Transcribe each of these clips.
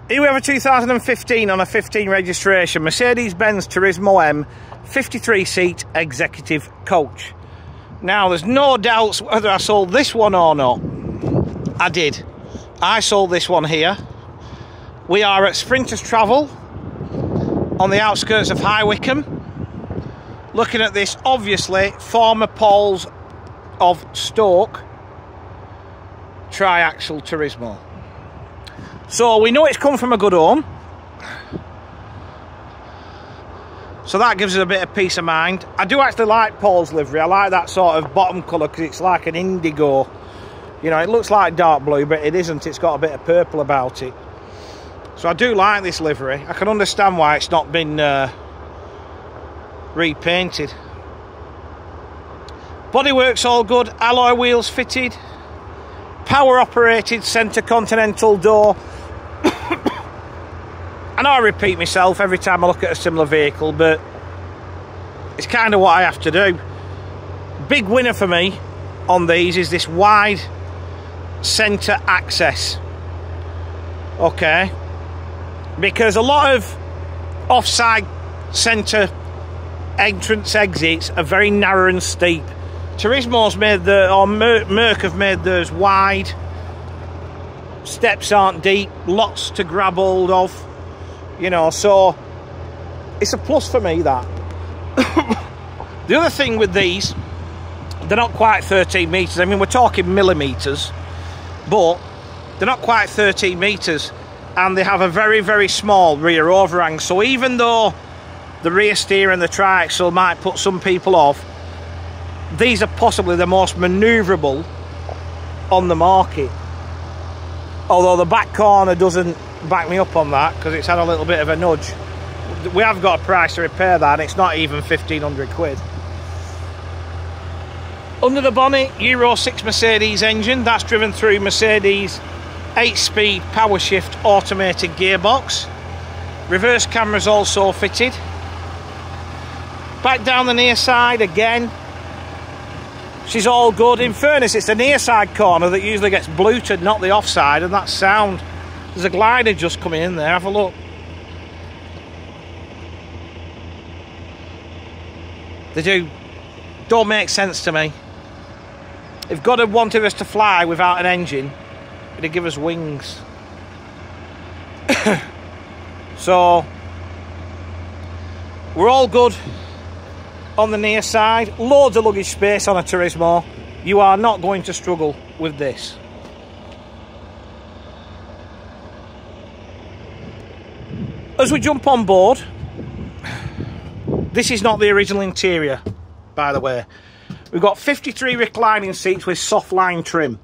Here we have a 2015 on a 15 registration Mercedes-Benz Tourismo M 53-seat executive coach. Now, there's no doubts whether I sold this one or not. I did. I sold this one here. We are at Sprinters Travel on the outskirts of High Wycombe, looking at this, obviously, former Pauls of Stoke tri-axle Tourismo. So we know it's come from a good home, so that gives us a bit of peace of mind. I do actually like Paul's livery. I like that sort of bottom colour because it's like an indigo. You know, it looks like dark blue, but it isn't. It's got a bit of purple about it. So I do like this livery. I can understand why it's not been repainted. Bodywork's all good. Alloy wheels fitted. Power operated centre continental door. I know I repeat myself every time I look at a similar vehicle, but it's kind of what I have to do. Big winner for me on these is this wide centre access. Okay, because a lot of offside centre entrance exits are very narrow and steep. Turismo's made Merc have made theirs wide. Steps aren't deep, lots to grab hold of, you know, so it's a plus for me, that. The other thing with these, they're not quite 13 metres. I mean, we're talking millimetres, but they're not quite 13 metres, and they have a very, very small rear overhang. So even though the rear steer and the triaxle might put some people off, these are possibly the most manoeuvrable on the market. Although the back corner doesn't back me up on that, because it's had a little bit of a nudge. We have got a price to repair that, and it's not even 1,500 quid. Under the bonnet, Euro 6 Mercedes engine. That's driven through Mercedes 8-speed power shift automated gearbox. Reverse cameras also fitted. Back down the near side again. She's all good. In fairness, it's the near side corner that usually gets bluted, not the offside, and that's sound. There's a glider just coming in there. Have a look. They don't make sense to me. If God had wanted us to fly without an engine, it'd give us wings. So we're all good on the near side. Loads of luggage space on a Tourismo. You are not going to struggle with this. As we jump on board, this is not the original interior, by the way. We've got 53 reclining seats with soft line trim.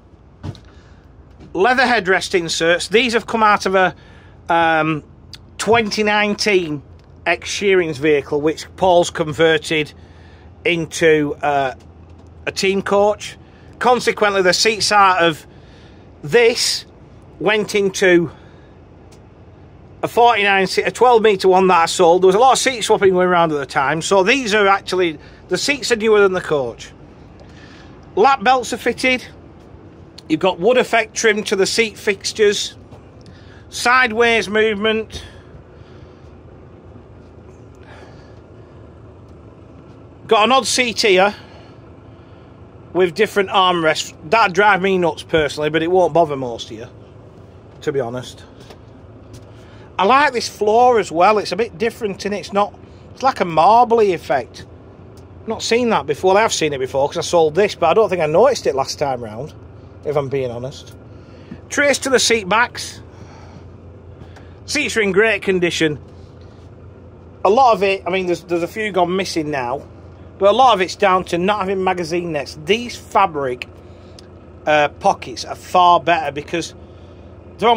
Leather headrest inserts. These have come out of a 2019 ex-Shearings vehicle, which Paul's converted into a team coach. Consequently, the seats out of this went into a 49-seat, a 12-metre one that I sold. There was a lot of seat swapping going around at the time, so these are actually, the seats are newer than the coach. Lap belts are fitted. You've got wood effect trim to the seat fixtures. Sideways movement. Got an odd seat here with different armrests. That'd drive me nuts personally, but it won't bother most of you, to be honest. I like this floor as well. It's a bit different, and it's like a marbly effect. I've not seen that before. I have seen it before because I sold this, but I don't think I noticed it last time round, if I'm being honest. Trace to the seat backs. Seats are in great condition. A lot of it, I mean, there's a few gone missing now, but a lot of it's down to not having magazine necks. These fabric pockets are far better because they're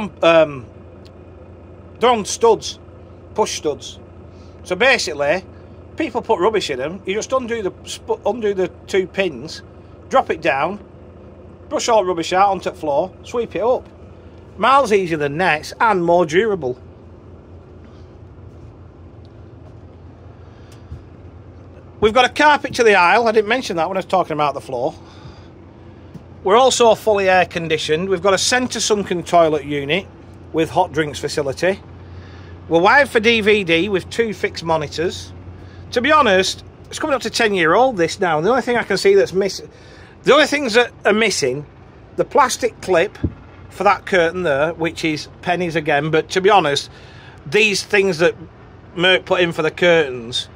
on studs, push studs. So basically, people put rubbish in them. You just undo the two pins, drop it down, brush all rubbish out onto the floor, sweep it up. Miles easier than necks and more durable. We've got a carpet to the aisle. I didn't mention that when I was talking about the floor. We're also fully air conditioned. We've got a centre sunken toilet unit. with hot drinks facility. We're wired for DVD with 2 fixed monitors. To be honest, it's coming up to 10-year-old this now, and the only thing I can see that's missing, the only things that are missing, the plastic clip for that curtain there, which is pennies again, but to be honest, these things that Merc put in for the curtains,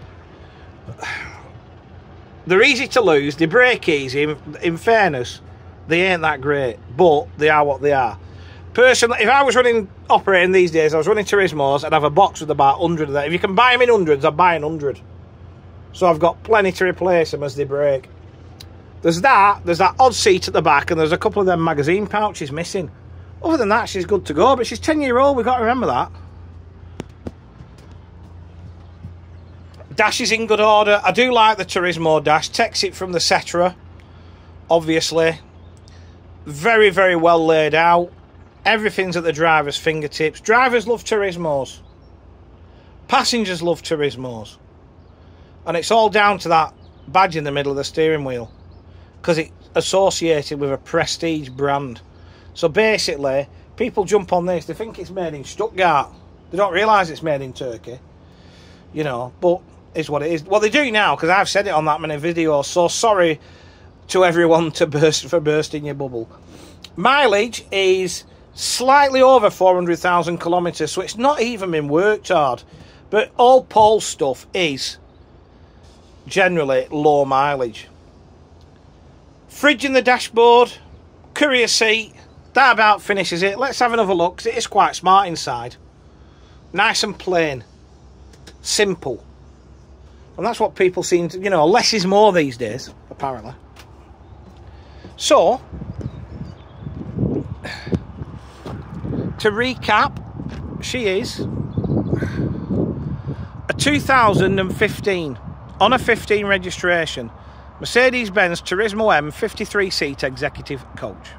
they're easy to lose, they break easy. In fairness, they ain't that great, but they are what they are. Personally, if I was operating these days, I was running Tourismos, I'd have a box with about 100 of them. If you can buy them in hundreds, I'd buy in 100. So I've got plenty to replace them as they break. There's that odd seat at the back, and there's a couple of them magazine pouches missing. Other than that, she's good to go, but she's 10-year-old, we've got to remember that. Dash is in good order. I do like the Tourismo dash. Takes it from the Cetra, obviously. Very, very well laid out. Everything's at the driver's fingertips. Drivers love Tourismos. Passengers love Tourismos. And it's all down to that badge in the middle of the steering wheel, because it's associated with a prestige brand. So basically, people jump on this, they think it's made in Stuttgart. They don't realise it's made in Turkey. You know, but it's what it is. Well, they do now, because I've said it on that many videos, so sorry to everyone for bursting your bubble. Mileage is slightly over 400,000 kilometres, so it's not even been worked hard. But all Paul's stuff is generally low mileage. Fridge in the dashboard, courier seat, that about finishes it. Let's have another look, because it is quite smart inside. Nice and plain. Simple. And that's what people seem to, you know, less is more these days, apparently. So, to recap, she is a 2015 on a 15 registration Mercedes-Benz Tourismo M 53-seat executive coach.